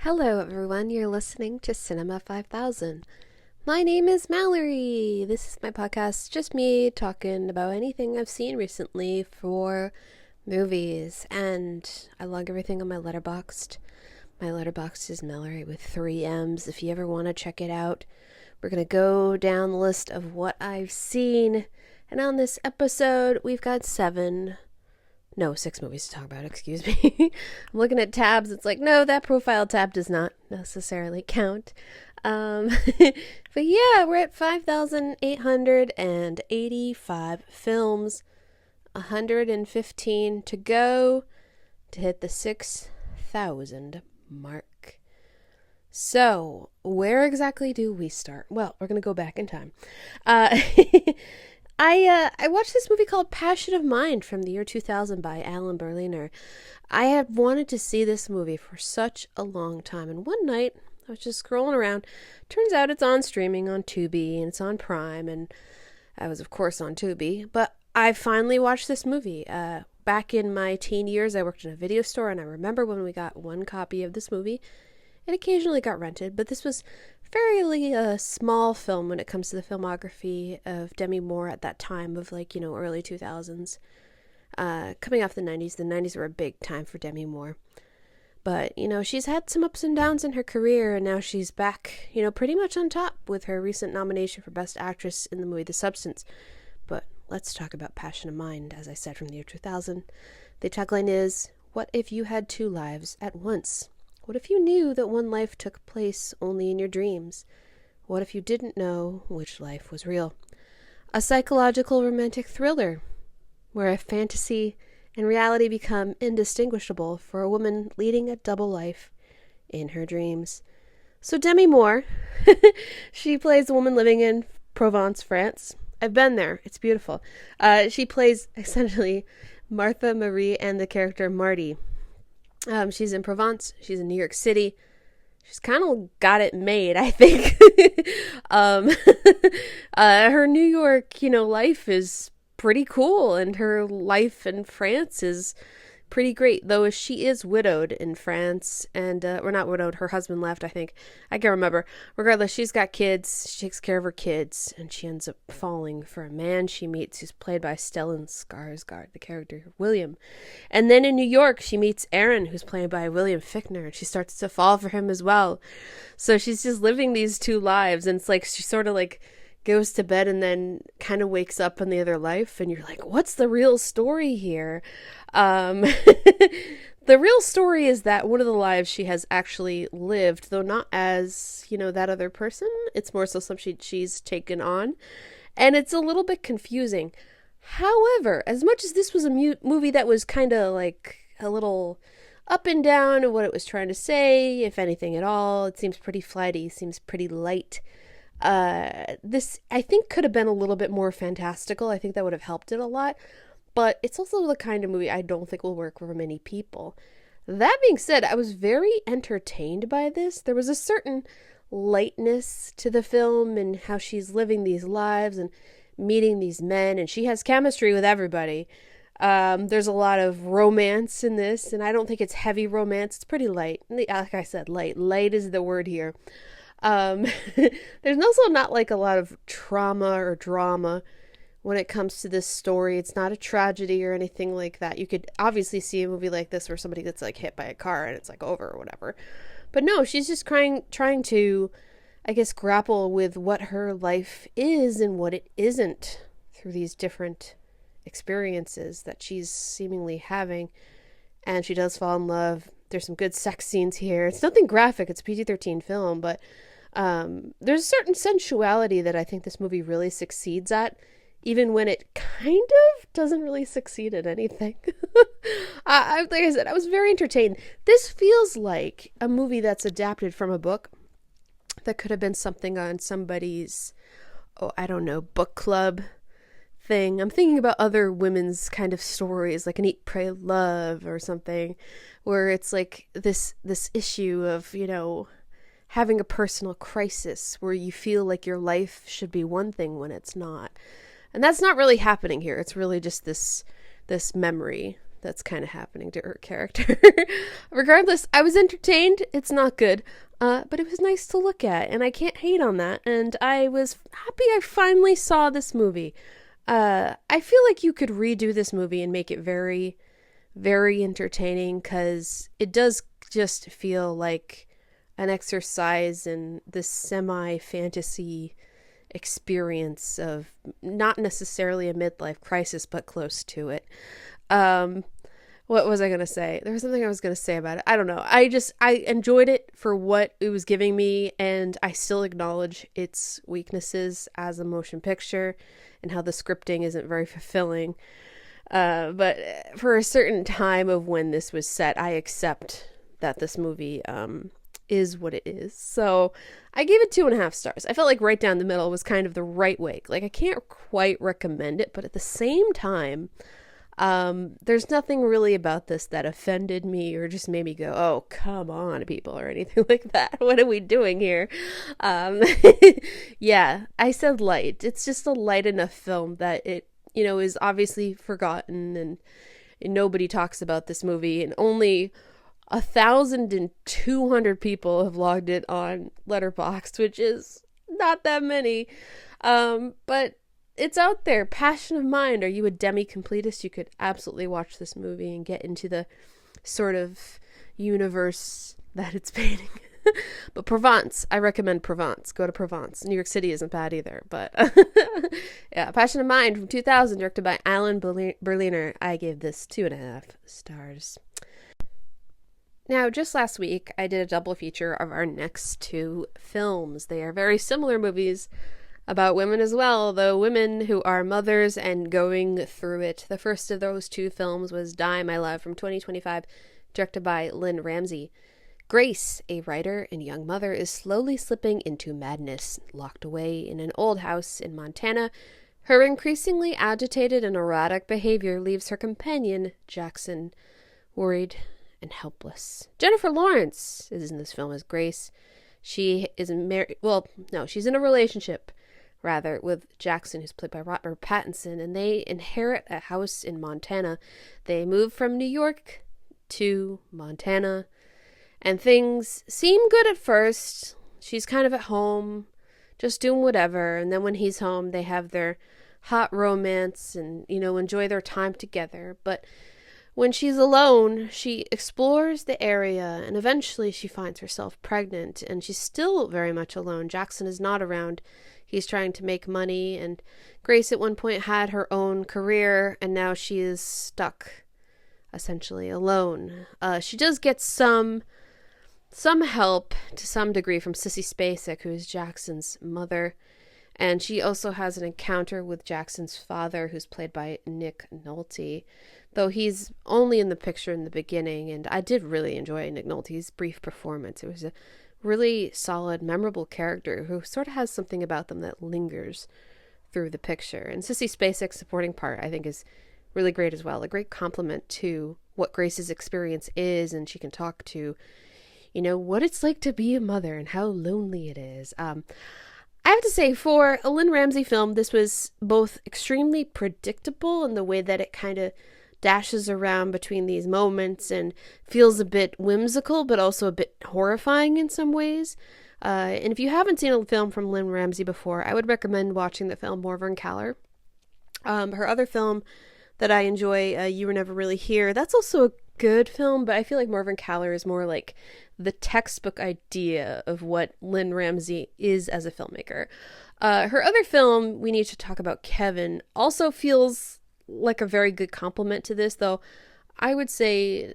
Hello everyone, you're listening to Cinema 5000. My name is Mallory. This is my podcast, just me talking about anything I've seen recently for movies. And I log everything on my Letterboxd. My Letterboxd is Mallory with 3 M's. If you ever want to check it out, we're going to go down the list of what I've seen. And on this episode, we've got 6 movies to talk about, excuse me. I'm looking at tabs. It's like, no, that profile tab does not necessarily count. But yeah, we're at 5,885 films, 115 to go to hit the 6,000 mark. So, where exactly do we start? Well, we're going to go back in time. I watched this movie called Passion of Mind from the year 2000 by Alan Berliner. I had wanted to see this movie for such a long time, and one night I was just scrolling around. Turns out it's on streaming on Tubi, and it's on Prime, and I was of course on Tubi, but I finally watched this movie. Back in my teen years, I worked in a video store, and I remember when we got one copy of this movie. It occasionally got rented, but this was fairly a small film when it comes to the filmography of Demi Moore at that time of early 2000s. Coming off the 90s. The 90s were a big time for Demi Moore. But, she's had some ups and downs in her career, and now she's back, pretty much on top with her recent nomination for Best Actress in the movie The Substance. But let's talk about Passion of Mind, as I said, from the year 2000. The tagline is, "What if you had two lives at once? What if you knew that one life took place only in your dreams? What if you didn't know which life was real?" A psychological romantic thriller where a fantasy and reality become indistinguishable for a woman leading a double life in her dreams. So Demi Moore, she plays a woman living in Provence, France. I've been there. It's beautiful. She plays essentially Martha Marie and the character Marty. She's in Provence. She's in New York City. She's kind of got it made, I think. Her New York, life is pretty cool, and her life in France is pretty great, though she is widowed in France, and or not widowed, her husband left, I think. I can't remember. Regardless, she's got kids, she takes care of her kids, and she ends up falling for a man she meets who's played by Stellan Skarsgård, the character William. And then in New York, she meets Aaron, who's played by William Fichtner, and she starts to fall for him as well. So she's just living these two lives, and it's like she sort of goes to bed and then kind of wakes up in the other life, and you're like, what's the real story here? The real story is that one of the lives she has actually lived, though not as, that other person. It's more so something she's taken on, and it's a little bit confusing. However, as much as this was a movie that was kind of like a little up and down of what it was trying to say, if anything at all, it seems pretty flighty, seems pretty light. This, I think, could have been a little bit more fantastical. I think that would have helped it a lot. But it's also the kind of movie I don't think will work for many people. That being said, I was very entertained by this. There was a certain lightness to the film and how she's living these lives and meeting these men, and she has chemistry with everybody. There's a lot of romance in this, and I don't think it's heavy romance. It's pretty light. Like I said, light. Light is the word here. There's also not a lot of trauma or drama when it comes to this story. It's not a tragedy or anything like that. You could obviously see a movie like this where somebody gets hit by a car and it's over or whatever. But no, she's just trying to, I guess, grapple with what her life is and what it isn't through these different experiences that she's seemingly having. And she does fall in love. There's some good sex scenes here. It's nothing graphic. It's a PG-13 film, but there's a certain sensuality that I think this movie really succeeds at, even when it kind of doesn't really succeed at anything. Like I said, I was very entertained. This feels like a movie that's adapted from a book that could have been something on somebody's, book club thing. I'm thinking about other women's kind of stories, like an Eat, Pray, Love or something, where it's this issue of, having a personal crisis where you feel like your life should be one thing when it's not. And that's not really happening here. It's really just this memory that's kind of happening to her character. Regardless, I was entertained. It's not good, but it was nice to look at, and I can't hate on that. And I was happy I finally saw this movie. I feel like you could redo this movie and make it very, very entertaining, because it does just feel like an exercise in this semi-fantasy experience of not necessarily a midlife crisis, but close to it. What was I going to say? There was something I was going to say about it. I don't know. I enjoyed it for what it was giving me, and I still acknowledge its weaknesses as a motion picture and how the scripting isn't very fulfilling. But for a certain time of when this was set, I accept that this movie is what it is. So I gave it 2.5 stars. I felt like right down the middle was kind of the right way. Like, I can't quite recommend it, but at the same time, there's nothing really about this that offended me or just made me go, oh, come on, people, or anything like that. What are we doing here? Yeah, I said light. It's just a light enough film that it, is obviously forgotten, and nobody talks about this movie, and only 1,200 people have logged it on Letterboxd, which is not that many. But it's out there. Passion of Mind. Are you a demi-completist? You could absolutely watch this movie and get into the sort of universe that it's painting. But Provence, I recommend Provence. Go to Provence. New York City isn't bad either, but yeah, Passion of Mind from 2000, directed by Alan Berliner. I gave this 2.5 stars. Now, just last week, I did a double feature of our next 2 films. They are very similar movies about women as well, though women who are mothers and going through it. The first of those 2 films was Die, My Love from 2025, directed by Lynn Ramsey. Grace, a writer and young mother, is slowly slipping into madness. Locked away in an old house in Montana, her increasingly agitated and erratic behavior leaves her companion, Jackson, worried and helpless. Jennifer Lawrence is in this film as Grace. She is she's in a relationship, rather, with Jackson, who's played by Robert Pattinson, and they inherit a house in Montana. They move from New York to Montana, and things seem good at first. She's kind of at home, just doing whatever, and then when he's home, they have their hot romance and, enjoy their time together. But when she's alone, she explores the area, and eventually she finds herself pregnant, and she's still very much alone. Jackson is not around. He's trying to make money, and Grace at one point had her own career, and now she is stuck, essentially alone. She does get some help to some degree from Sissy Spacek, who is Jackson's mother, and she also has an encounter with Jackson's father, who's played by Nick Nolte, though he's only in the picture in the beginning, and I did really enjoy Nick Nolte's brief performance. It was a really solid, memorable character who sort of has something about them that lingers through the picture. And Sissy Spacek's supporting part, I think, is really great as well. A great compliment to what Grace's experience is, and she can talk to, what it's like to be a mother and how lonely it is. I have to say, for a Lynn Ramsey film, this was both extremely predictable in the way that it kind of dashes around between these moments and feels a bit whimsical, but also a bit horrifying in some ways. And if you haven't seen a film from Lynn Ramsey before, I would recommend watching the film Morven Caller. Her other film that I enjoy, You Were Never Really Here, that's also a good film, but I feel like Morven Caller is more like the textbook idea of what Lynn Ramsey is as a filmmaker. Her other film, We Need to Talk About Kevin, also feels like a very good complement to this, though I would say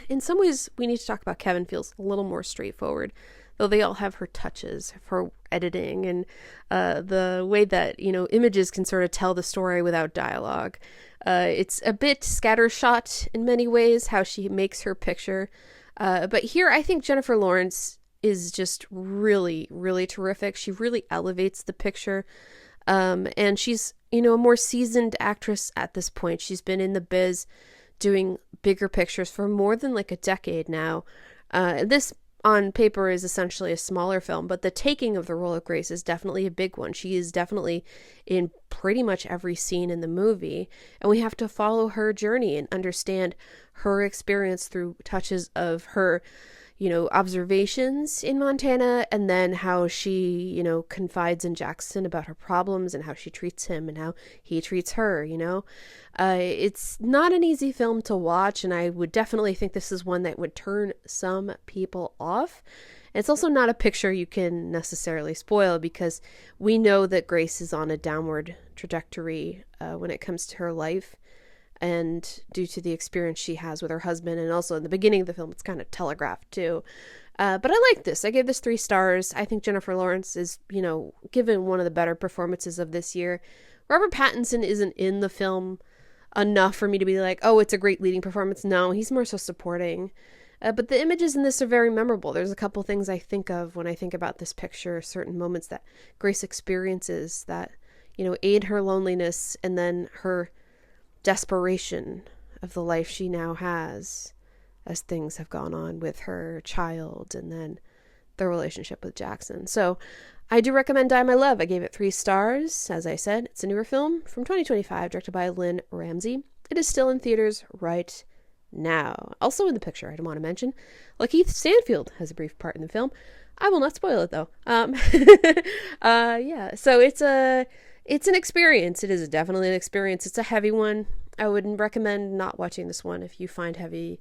in some ways We Need to Talk About Kevin feels a little more straightforward, though they all have her touches for editing and the way that, images can sort of tell the story without dialogue. It's a bit scattershot in many ways, how she makes her picture. But here, I think Jennifer Lawrence is just really, really terrific. She really elevates the picture. And she's, a more seasoned actress at this point. She's been in the biz doing bigger pictures for more than like a decade now. This on paper is essentially a smaller film, but the taking of the role of Grace is definitely a big one. She is definitely in pretty much every scene in the movie, and we have to follow her journey and understand her experience through touches of her, observations in Montana, and then how she, confides in Jackson about her problems and how she treats him and how he treats her, It's not an easy film to watch, and I would definitely think this is one that would turn some people off. It's also not a picture you can necessarily spoil, because we know that Grace is on a downward trajectory when it comes to her life, and due to the experience she has with her husband, and also in the beginning of the film it's kind of telegraphed too. But I like this. I gave this 3 stars. I think Jennifer Lawrence is, given one of the better performances of this year. Robert Pattinson isn't in the film enough for me to be like, oh, it's a great leading performance. No, he's more so supporting. But the images in this are very memorable. There's a couple things I think of when I think about this picture, certain moments that Grace experiences that, aid her loneliness, and then her desperation of the life she now has as things have gone on with her child, and then the relationship with Jackson. So I do recommend Die My Love. I gave it 3 stars. As I said, it's a newer film from 2025, directed by Lynn Ramsey. It is still in theaters right now. Also in the picture, I want to mention, Lakeith Stanfield has a brief part in the film. I will not spoil it though. So it's an experience. It is definitely an experience. It's a heavy one. I wouldn't recommend not watching this one if you find heavy,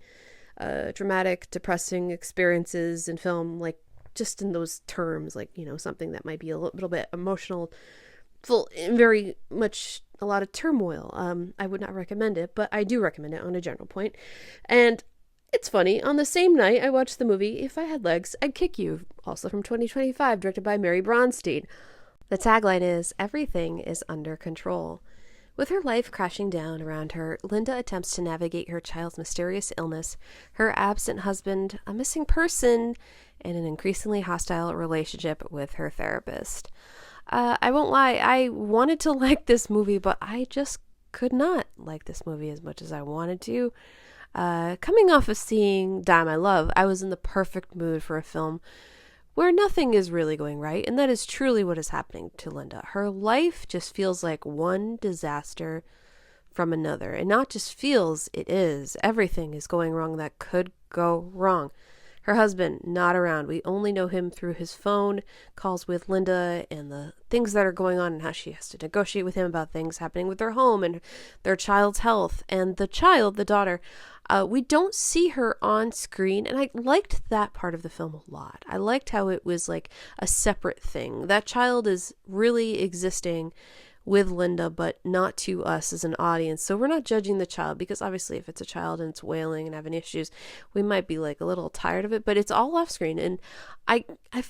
dramatic, depressing experiences in film, like just in those terms, like, something that might be a little bit emotional, full, very much a lot of turmoil. I would not recommend it, but I do recommend it on a general point. And it's funny, on the same night I watched the movie If I Had Legs, I'd Kick You, also from 2025, directed by Mary Bronstein. The tagline is, "Everything is under control." With her life crashing down around her, Linda attempts to navigate her child's mysterious illness, her absent husband, a missing person, and an increasingly hostile relationship with her therapist. I won't lie, I wanted to like this movie, but I just could not like this movie as much as I wanted to. Coming off of seeing Die My Love, I was in the perfect mood for a film where nothing is really going right, and that is truly what is happening to Linda. Her life just feels like one disaster from another, and not just feels, it is. Everything is going wrong that could go wrong. Her husband, not around. We only know him through his phone calls with Linda and the things that are going on and how she has to negotiate with him about things happening with their home and their child's health. And the child, the daughter, we don't see her on screen, and I liked that part of the film a lot. I liked how it was like a separate thing. That child is really existing with Linda, but not to us as an audience. So we're not judging the child, because obviously if it's a child and it's wailing and having issues, we might be like a little tired of it, but it's all off screen. And I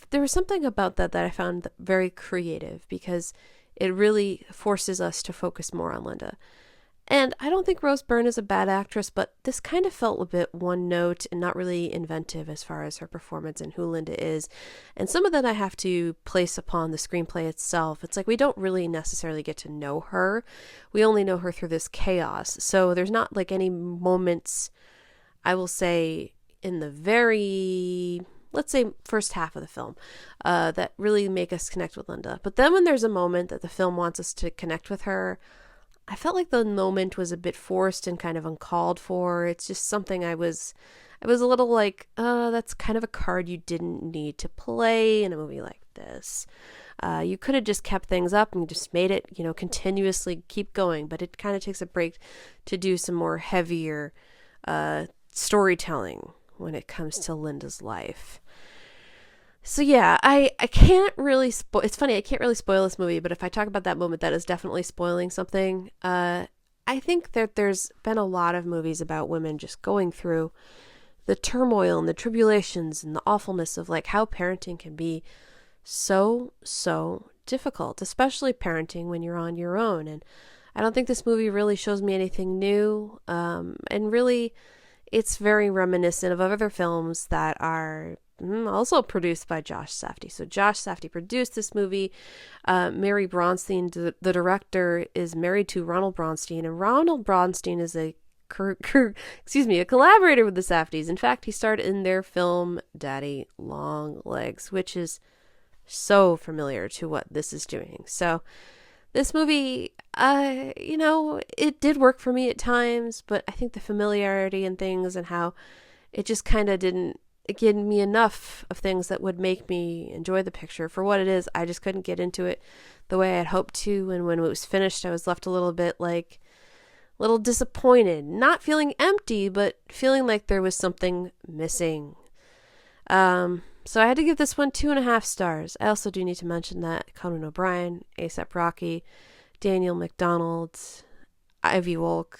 there was something about that I found very creative, because it really forces us to focus more on Linda. And I don't think Rose Byrne is a bad actress, but this kind of felt a bit one note and not really inventive as far as her performance and who Linda is. And some of that I have to place upon the screenplay itself. It's like we don't really necessarily get to know her. We only know her through this chaos. So there's not like any moments, I will say, in the very, let's say, first half of the film that really make us connect with Linda. But then when there's a moment that the film wants us to connect with her, I felt like the moment was a bit forced and kind of uncalled for. It's just something I was a little like, that's kind of a card you didn't need to play in a movie like this. You could have just kept things up and just made it, continuously keep going, but it kind of takes a break to do some more heavier storytelling when it comes to Linda's life. So yeah, I can't really it's funny, I can't really spoil this movie, but if I talk about that moment, that is definitely spoiling something. I think that there's been a lot of movies about women just going through the turmoil and the tribulations and the awfulness of like how parenting can be so difficult, especially parenting when you're on your own. And I don't think this movie really shows me anything new. And really, it's very reminiscent of other films that are also produced by Josh Safdie. So Josh Safdie produced this movie. Mary Bronstein, the director, is married to Ronald Bronstein, and Ronald Bronstein is a a collaborator with the Safdies. In fact, he starred in their film Daddy Long Legs, which is so familiar to what this is doing. So this movie, it did work for me at times, but I think the familiarity and things and how it just kind of didn't give me enough of things that would make me enjoy the picture for what it is. I just couldn't get into it the way I had hoped to, and when it was finished, I was left a little bit little disappointed, not feeling empty, but feeling like there was something missing. So I had to give this one 2.5 stars. I also do need to mention that Conan O'Brien, A$AP Rocky, Daniel McDonald, Ivy Wolk,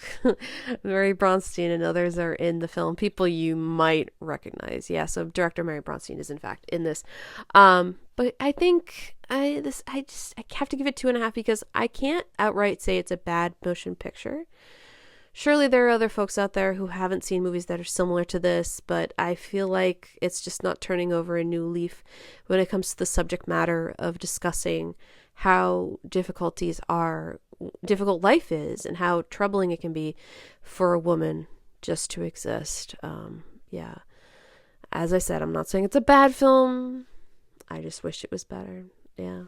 Mary Bronstein, and others are in the film. People you might recognize. Yeah, so director Mary Bronstein is in fact in this. But I think I have to give it 2.5 because I can't outright say it's a bad motion picture. Surely there are other folks out there who haven't seen movies that are similar to this, but I feel like it's just not turning over a new leaf when it comes to the subject matter of discussing how difficult life is and how troubling it can be for a woman just to exist. Yeah. As I said, I'm not saying it's a bad film. I just wish it was better. Yeah.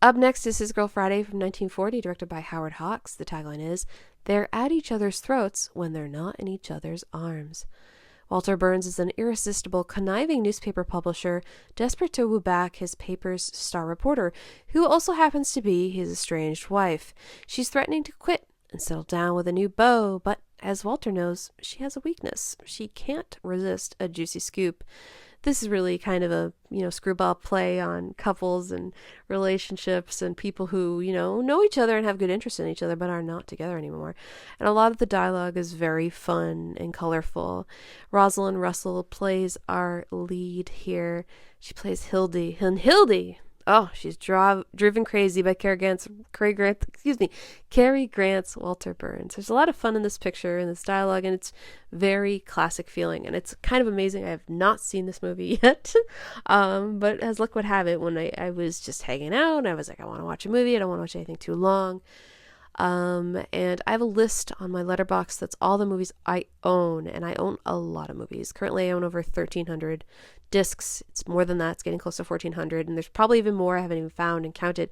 Up next is His Girl Friday from 1940, directed by Howard Hawks. The tagline is, "They're at each other's throats when they're not in each other's arms." Walter Burns is an irresistible, conniving newspaper publisher, desperate to woo back his paper's star reporter, who also happens to be his estranged wife. She's threatening to quit and settle down with a new beau, but as Walter knows, she has a weakness. She can't resist a juicy scoop. This is really kind of a, screwball play on couples and relationships and people who, know each other and have good interest in each other but are not together anymore. And a lot of the dialogue is very fun and colorful. Rosalind Russell plays our lead here. She plays Hildy. And Hildy, she's driven crazy by Cary Grant's Walter Burns. There's a lot of fun in this picture and this dialogue, and it's very classic feeling, and it's kind of amazing. I have not seen this movie yet, but as luck would have it, when I was just hanging out, and I was like, I want to watch a movie. I don't want to watch anything too long. And I have a list on my Letterboxd that's all the movies I own, and I own a lot of movies. Currently, I own over 1,300 discs. It's more than that. It's getting close to 1,400, and there's probably even more I haven't even found and counted.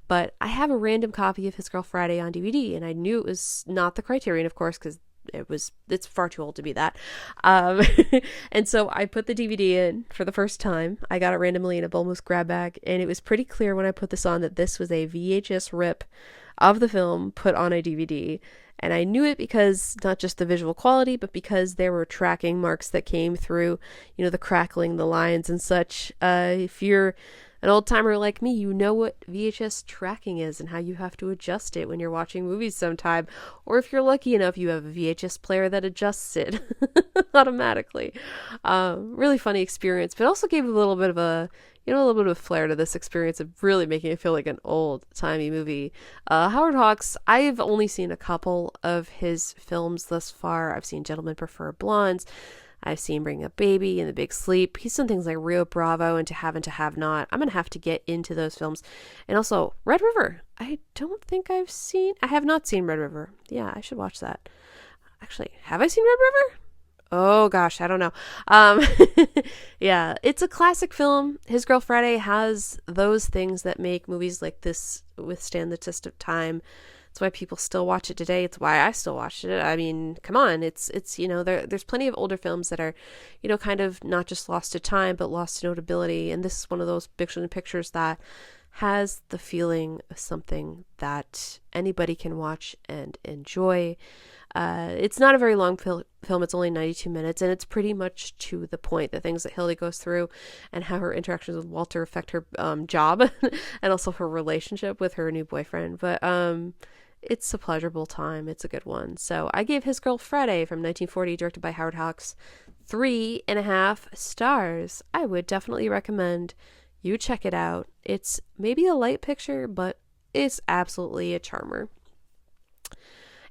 But I have a random copy of His Girl Friday on DVD, and I knew it was not the Criterion, of course, because it's far too old to be that. And so I put the DVD in for the first time. I got it randomly in a Bull Moose grab bag, and it was pretty clear when I put this on that this was a VHS rip of the film put on a DVD. And I knew it because not just the visual quality, but because there were tracking marks that came through, the crackling, the lines and such. If you're an old timer like me, you know what VHS tracking is and how you have to adjust it when you're watching movies sometime. Or if you're lucky enough, you have a VHS player that adjusts it automatically. Really funny experience, but also gave a little bit of a flair to this experience of really making it feel like an old-timey movie. Howard Hawks, I've only seen a couple of his films thus far. I've seen Gentlemen Prefer Blondes. I've seen Bring Up Baby and The Big Sleep. He's done things like Rio Bravo and To Have and To Have Not. I'm going to have to get into those films. And also, Red River. I have not seen Red River. Yeah, I should watch that. Actually, have I seen Red River? Oh gosh, I don't know. Yeah, it's a classic film. His Girl Friday has those things that make movies like this withstand the test of time. It's why people still watch it today. It's why I still watch it. I mean, come on. It's there's plenty of older films that are, kind of not just lost to time, but lost to notability. And this is one of those pictures that has the feeling of something that anybody can watch and enjoy. It's not a very long film. It's only 92 minutes, and it's pretty much to the point. The things that Hildy goes through and how her interactions with Walter affect her job and also her relationship with her new boyfriend. But it's a pleasurable time. It's a good one. So I gave His Girl Friday from 1940, directed by Howard Hawks, 3.5 stars. I would definitely recommend you check it out. It's maybe a light picture, but it's absolutely a charmer.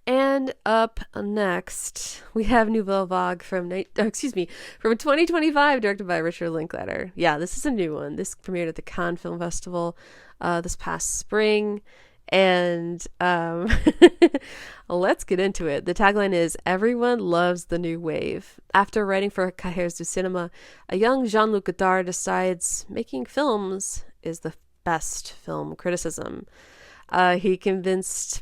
And up next, we have Nouvelle Vague from 2025, directed by Richard Linklater. Yeah, this is a new one. This premiered at the Cannes Film Festival this past spring. And let's get into it. The tagline is "Everyone loves the new wave." After writing for Cahiers du Cinema, a young Jean-Luc Godard decides making films is the best film criticism. He convinces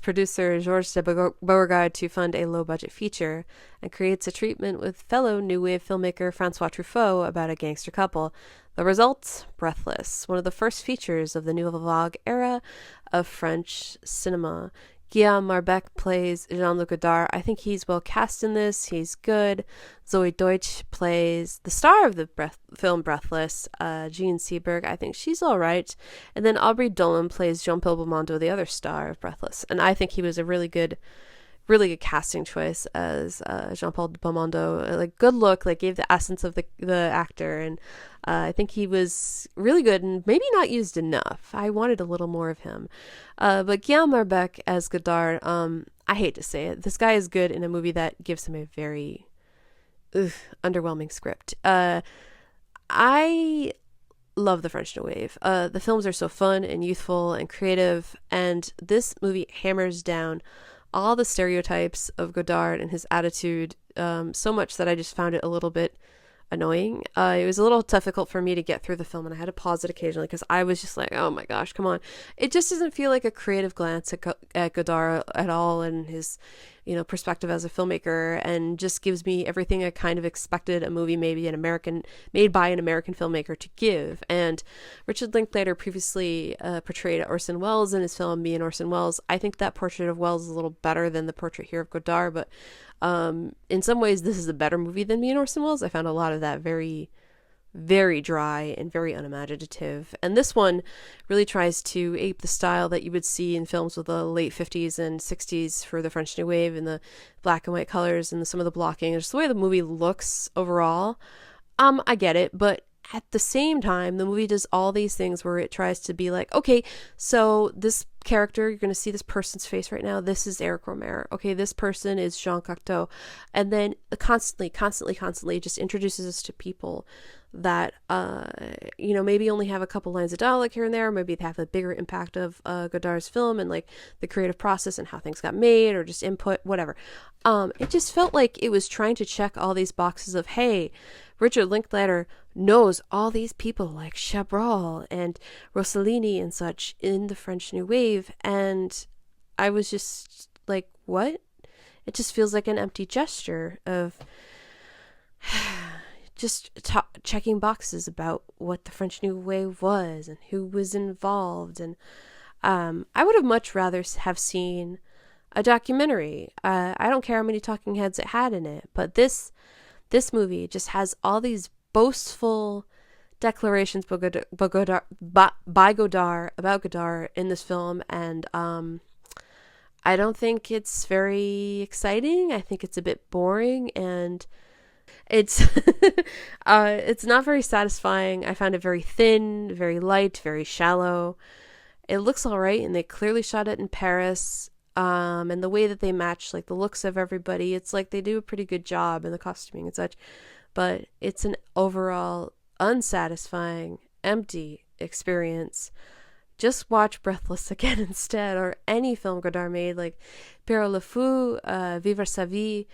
producer Georges de Beauregard to fund a low-budget feature and creates a treatment with fellow new wave filmmaker Francois Truffaut about a gangster couple. The result? Breathless, one of the first features of the Nouvelle Vague era of French cinema. Guillaume Marbeck plays Jean-Luc Godard. I think he's well cast in this. He's good. Zoe Deutsch plays the star of the film Breathless, Jean Seberg. I think she's all right. And then Aubrey Dolan plays Jean-Paul Belmondo, the other star of Breathless. And I think he was a really good casting choice as Jean-Paul Belmondo. Like, good look, like gave the essence of the actor, and I think he was really good and maybe not used enough. I wanted a little more of him. But Guillaume Marbeck as Godard, I hate to say it, this guy is good in a movie that gives him a very underwhelming script. I love the French New Wave. The films are so fun and youthful and creative, and this movie hammers down all the stereotypes of Godard and his attitude so much that I just found it a little bit annoying. It was a little difficult for me to get through the film, and I had to pause it occasionally because I was just like, oh my gosh, come on. It just doesn't feel like a creative glance at Godard at all, and his perspective as a filmmaker, and just gives me everything I kind of expected a movie made by an American filmmaker to give. And Richard Linklater previously portrayed Orson Welles in his film Me and Orson Welles. I think that portrait of Welles is a little better than the portrait here of Godard, but in some ways this is a better movie than Me and Orson Welles. I found a lot of that very, very dry and very unimaginative, and this one really tries to ape the style that you would see in films with the late 50s and 60s for the French New Wave, and the black and white colors and some of the blocking and just the way the movie looks overall. I get it, but at the same time, the movie does all these things where it tries to be like, okay, so this character, you're going to see this person's face right now. This is Eric Romer. Okay, this person is Jean Cocteau. And then constantly just introduces us to people that, maybe only have a couple lines of dialogue here and there. Maybe they have a bigger impact of Godard's film and like the creative process and how things got made, or just input, whatever. It just felt like it was trying to check all these boxes of, hey, Richard Linklater knows all these people like Chabrol and Rossellini and such in the French New Wave, and I was just like, what? It just feels like an empty gesture of just checking boxes about what the French New Wave was and who was involved. And I would have much rather have seen a documentary. I don't care how many talking heads it had in it, but this movie just has all these boastful declarations by Godard about Godard in this film, and I don't think it's very exciting. I think it's a bit boring, and it's it's not very satisfying. I found it very thin, very light, very shallow. It looks all right, and they clearly shot it in Paris. And the way that they match like the looks of everybody, it's like they do a pretty good job in the costuming and such, but it's an overall unsatisfying, empty experience. Just watch Breathless again instead, or any film Godard made, like Pierrot Le Fou, Vivre sa vie,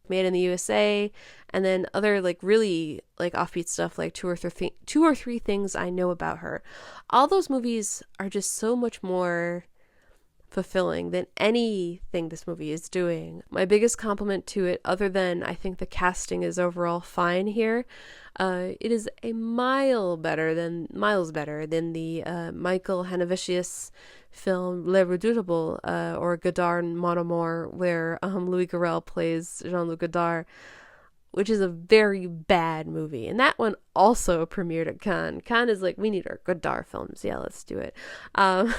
Made in the USA, and then other like really like offbeat stuff like two or three things I know about her. All those movies are just so much more fulfilling than anything this movie is doing. My biggest compliment to it, other than I think the casting is overall fine here, it is a miles better than the Michael Hanavicius film Les Redoutables, or Godard Mon Amour, where Louis Garrel plays Jean-Luc Godard, which is a very bad movie. And that one also premiered at Cannes. Cannes is like, we need our Godard films. Yeah, let's do it. But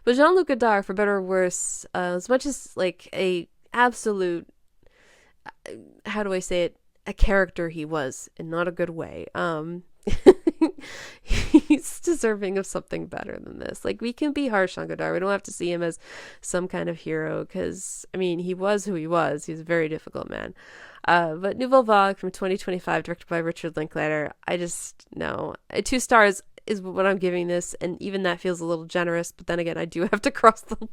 Jean-Luc Godard, for better or worse, as much as like a absolute, how do I say it, a character he was, in not a good way, he's deserving of something better than this. Like, we can be harsh on Godard. We don't have to see him as some kind of hero, because, I mean, he was who he was. He's a very difficult man. But Nouvelle Vague from 2025, directed by Richard Linklater, I just, no. 2 stars. is what I'm giving this, and even that feels a little generous. But then again, I do have to cross the put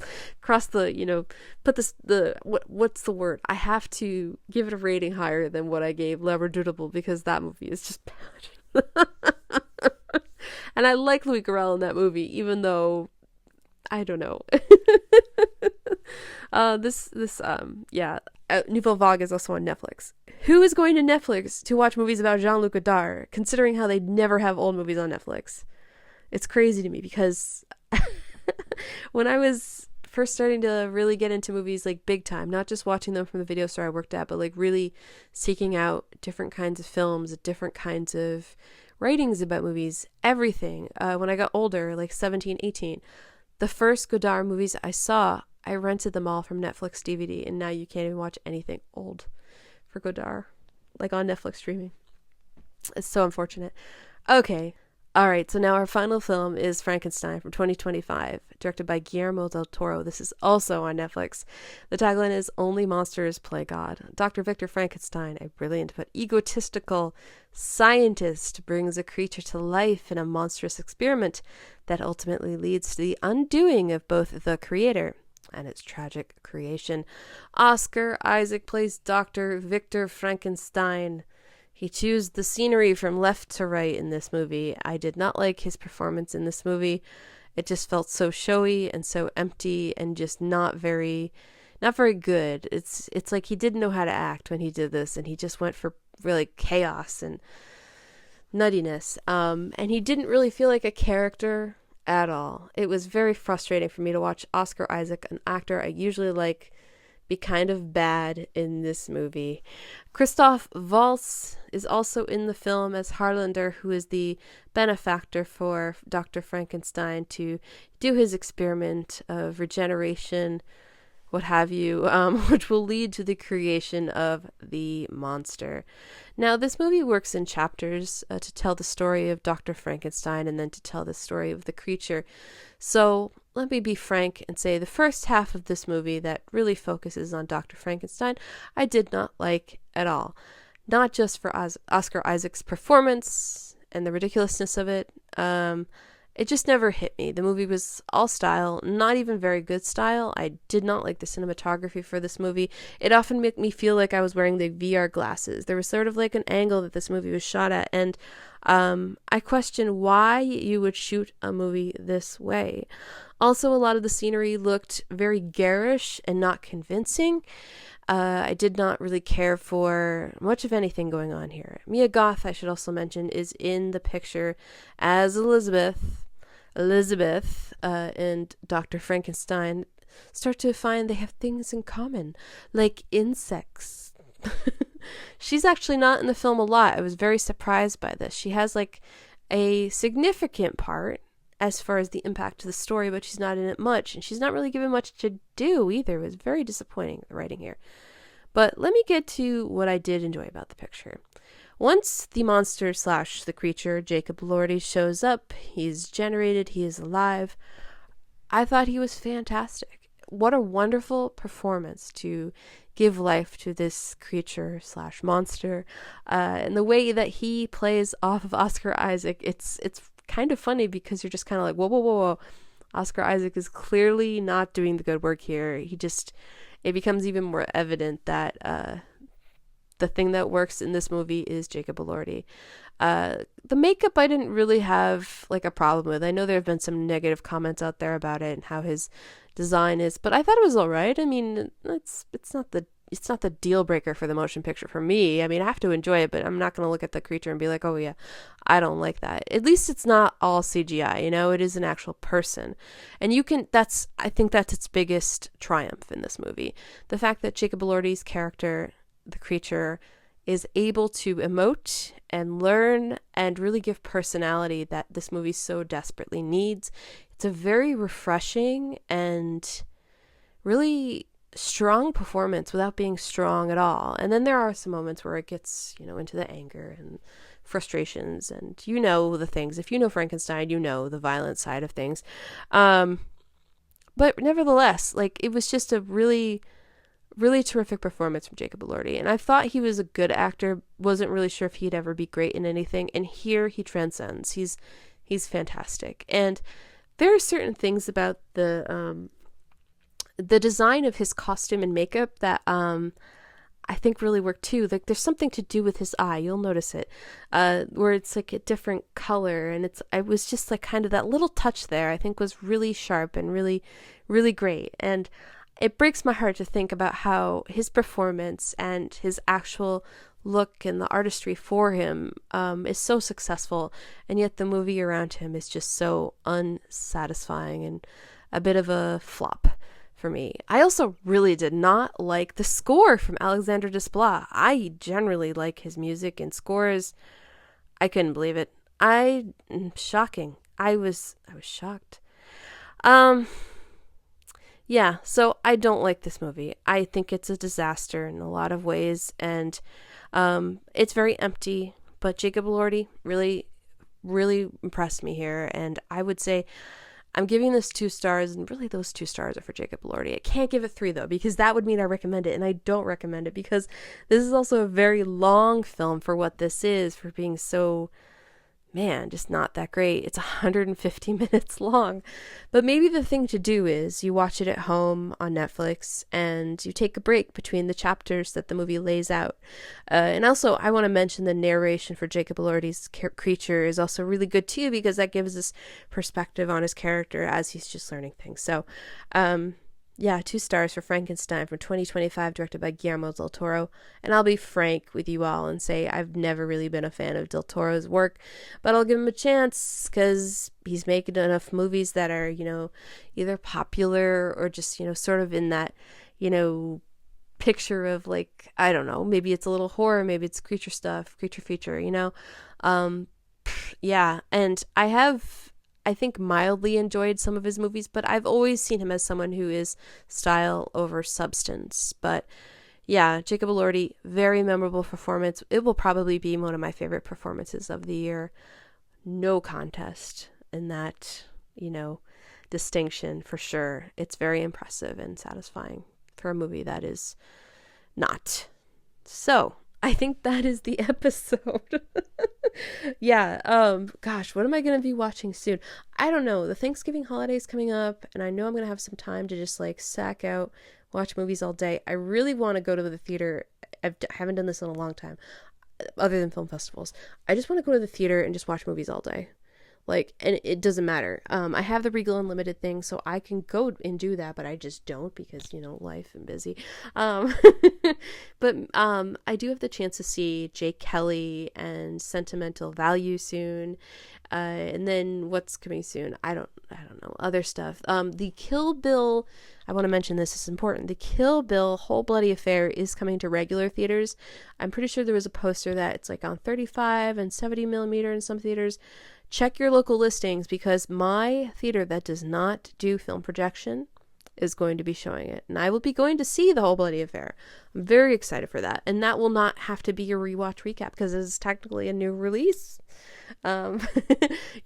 what's the word? I have to give it a rating higher than what I gave Le Redoutable, because that movie is just bad. And I like Louis Garrel in that movie, even though I don't know. Nouvelle Vague is also on Netflix. Who is going to Netflix to watch movies about Jean-Luc Godard, considering how they never have old movies on Netflix? It's crazy to me, because when I was first starting to really get into movies like big time, not just watching them from the video store I worked at, but like really seeking out different kinds of films, different kinds of writings about movies, everything. When I got older, like 17, 18, the first Godard movies I saw, I rented them all from Netflix DVD, and now you can't even watch anything old for Godard, like on Netflix streaming. It's so unfortunate. Okay. All right, so now our final film is Frankenstein from 2025, directed by Guillermo del Toro. This is also on Netflix. The tagline is "Only monsters play God." Dr. Victor Frankenstein, a brilliant but egotistical scientist, brings a creature to life in a monstrous experiment that ultimately leads to the undoing of both the creator and its tragic creation. Oscar Isaac plays Dr. Victor Frankenstein. He chews the scenery from left to right in this movie. I did not like his performance in this movie. It just felt so showy and so empty and just not very good. It's like he didn't know how to act when he did this, and he just went for really chaos and nuttiness. And he didn't really feel like a character at all. It was very frustrating for me to watch Oscar Isaac, an actor I usually like, be kind of bad in this movie. Christoph Waltz is also in the film as Harlander, who is the benefactor for Dr. Frankenstein to do his experiment of regeneration, what have you, which will lead to the creation of the monster. Now, this movie works in chapters to tell the story of Dr. Frankenstein and then to tell the story of the creature. So let me be frank and say the first half of this movie that really focuses on Dr. Frankenstein, I did not like at all. Not just for Oscar Isaac's performance and the ridiculousness of it. It just never hit me. The movie was all style, not even very good style. I did not like the cinematography for this movie. It often made me feel like I was wearing the VR glasses. There was sort of like an angle that this movie was shot at, and I question why you would shoot a movie this way. Also, a lot of the scenery looked very garish and not convincing. I did not really care for much of anything going on here. Mia Goth, I should also mention, is in the picture as Elizabeth, and Dr. Frankenstein start to find they have things in common, like insects. She's actually not in the film a lot. I was very surprised by this. She has like a significant part as far as the impact to the story, but she's not in it much, and she's not really given much to do either. It was very disappointing, the writing here. But let me get to what I did enjoy about the picture. Once the monster / the creature, Jacob Elordi, shows up, he's generated, he is alive, I thought he was fantastic. What a wonderful performance to give life to this creature / monster. And the way that he plays off of Oscar Isaac, it's kind of funny, because you're just kind of like, whoa. Oscar Isaac is clearly not doing the good work here. It becomes even more evident that the thing that works in this movie is Jacob Elordi. The makeup I didn't really have like a problem with. I know there have been some negative comments out there about it and how his design is, but I thought it was all right. I mean, it's not the deal breaker for the motion picture for me. I mean, I have to enjoy it, but I'm not going to look at the creature and be like, oh yeah, I don't like that. At least it's not all CGI, it is an actual person. And I think that's its biggest triumph in this movie. The fact that Jacob Elordi's character, the creature, is able to emote and learn and really give personality that this movie so desperately needs. It's a very refreshing and really strong performance without being strong at all. And then there are some moments where it gets, into the anger and frustrations, and the things. If you know Frankenstein, the violent side of things. But nevertheless, it was just a really, really terrific performance from Jacob Elordi. And I thought he was a good actor. Wasn't really sure if he'd ever be great in anything. And here he transcends. He's He's fantastic. And there are certain things about the design of his costume and makeup that I think really work too. Like there's something to do with his eye. You'll notice it, where it's like a different color, and I was just like kind of that little touch there. I think was really sharp and really, really great. And it breaks my heart to think about how his performance and his actual look and the artistry for him is so successful, and yet the movie around him is just so unsatisfying and a bit of a flop for me. I also really did not like the score from Alexandre Desplat. I generally like his music and scores. I couldn't believe it. Shocking. I was shocked. Yeah, so I don't like this movie. I think it's a disaster in a lot of ways, and it's very empty, but Jacob Elordi really, really impressed me here, and I would say I'm giving this 2 stars, and really those 2 stars are for Jacob Elordi. I can't give it 3 though, because that would mean I recommend it, and I don't recommend it because this is also a very long film for what this is, for being so, man, just not that great. It's 150 minutes long. But maybe the thing to do is you watch it at home on Netflix and you take a break between the chapters that the movie lays out. And also, I want to mention the narration for Jacob Elordi's creature is also really good too, because that gives us perspective on his character as he's just learning things. So, yeah, 2 stars for Frankenstein from 2025, directed by Guillermo del Toro. And I'll be frank with you all and say I've never really been a fan of del Toro's work, but I'll give him a chance because he's making enough movies that are, either popular or just, sort of in that, picture of like, I don't know, maybe it's a little horror, maybe it's creature stuff, creature feature, yeah. And I think mildly enjoyed some of his movies, but I've always seen him as someone who is style over substance. But yeah, Jacob Elordi, very memorable performance. It will probably be one of my favorite performances of the year. No contest in that, distinction for sure. It's very impressive and satisfying for a movie that is not. So, I think that is the episode. Yeah, gosh, what am I going to be watching soon? I don't know. The Thanksgiving holiday is coming up, and I know I'm going to have some time to just like sack out, watch movies all day. I really want to go to the theater. I haven't done this in a long time, other than film festivals. I just want to go to the theater and just watch movies all day. Like, and it doesn't matter. I have the Regal Unlimited thing, so I can go and do that, but I just don't because, life and busy. But I do have the chance to see Jake Kelly and Sentimental Value soon. And then what's coming soon? I don't know. Other stuff. The Kill Bill, I want to mention this is important. The Kill Bill Whole Bloody Affair is coming to regular theaters. I'm pretty sure there was a poster that it's like on 35 and 70 millimeter in some theaters. Check your local listings because my theater that does not do film projection is going to be showing it. And I will be going to see The Whole Bloody Affair. I'm very excited for that. And that will not have to be a rewatch recap because it is technically a new release. Yeah,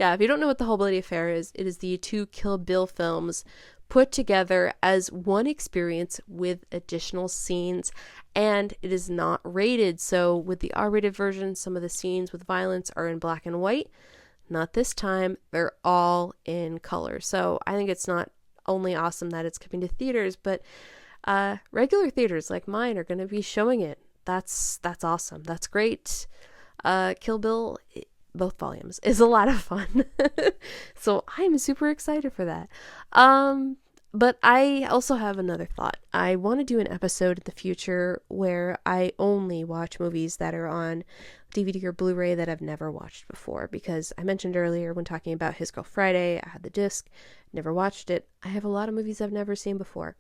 if you don't know what The Whole Bloody Affair is, it is the 2 Kill Bill films put together as one experience with additional scenes, and it is not rated. So with the R-rated version, some of the scenes with violence are in black and white. Not this time. They're all in color. So I think it's not only awesome that it's coming to theaters, but regular theaters like mine are going to be showing it. That's awesome. That's great. Kill Bill, both volumes, is a lot of fun. So I'm super excited for that. But I also have another thought. I want to do an episode in the future where I only watch movies that are on DVD or Blu-ray that I've never watched before, because I mentioned earlier when talking about His Girl Friday, I had the disc, never watched it. I have a lot of movies I've never seen before.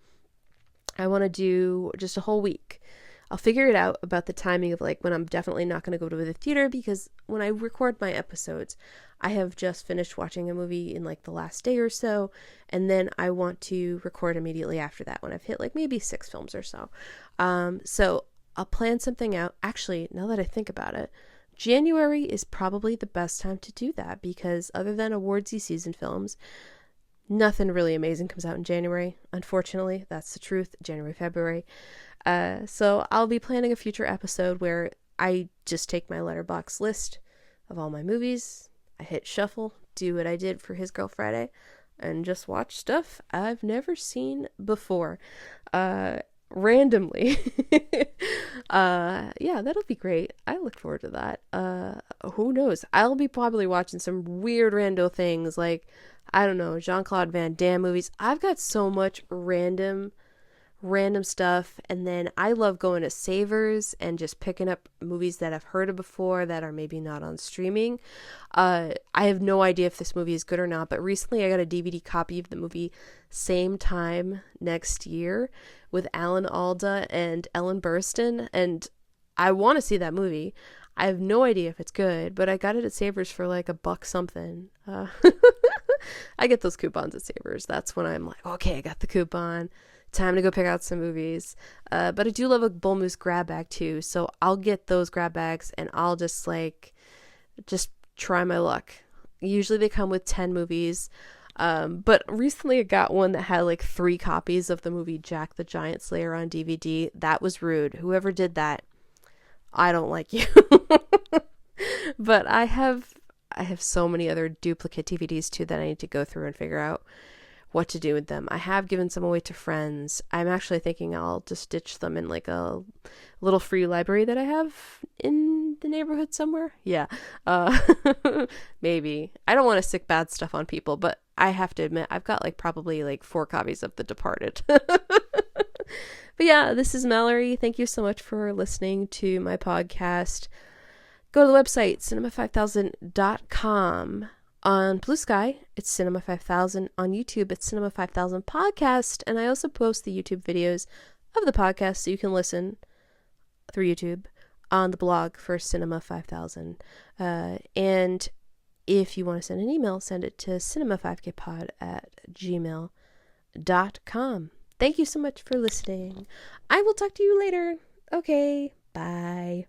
I want to do just a whole week. I'll figure it out about the timing of like when I'm definitely not going to go to the theater, because when I record my episodes, I have just finished watching a movie in like the last day or so, and then I want to record immediately after that when I've hit like maybe 6 films or so. So I'll plan something out. Actually, now that I think about it, January is probably the best time to do that, because other than awardsy season films, nothing really amazing comes out in January. Unfortunately, that's the truth. January, February. So I'll be planning a future episode where I just take my Letterboxd list of all my movies. I hit shuffle, do what I did for His Girl Friday and just watch stuff I've never seen before. Randomly. Yeah, that'll be great. I look forward to that. Who knows? I'll be probably watching some weird rando things like, I don't know, Jean-Claude Van Damme movies. I've got so much random stuff, and then I love going to Savers and just picking up movies that I've heard of before that are maybe not on streaming. I have no idea if this movie is good or not, but recently I got a DVD copy of the movie Same Time Next Year with Alan Alda and Ellen Burstyn, and I want to see that movie. I have no idea if it's good, but I got it at Savers for like $1 something. I get those coupons at Savers. That's when I'm like, okay, I got the coupon. Time to go pick out some movies. But I do love a Bull Moose grab bag too, so I'll get those grab bags and I'll just try my luck. Usually they come with 10 movies, but recently I got one that had like 3 copies of the movie Jack the Giant Slayer on DVD. That was rude. Whoever did that, I don't like you. But I have so many other duplicate DVDs too that I need to go through and figure out what to do with them. I have given some away to friends. I'm actually thinking I'll just ditch them in like a little free library that I have in the neighborhood somewhere. Yeah. Maybe. I don't want to sick bad stuff on people, but I have to admit I've got like probably like 4 copies of The Departed. But yeah, this is Mallory. Thank you so much for listening to my podcast. Go to the website, cinema5000.com. On Bluesky, it's Cinema 5000. On YouTube, it's Cinema 5000 Podcast. And I also post the YouTube videos of the podcast so you can listen through YouTube on the blog for Cinema 5000. And if you want to send an email, send it to cinema5kpod@gmail.com. Thank you so much for listening. I will talk to you later. Okay, bye.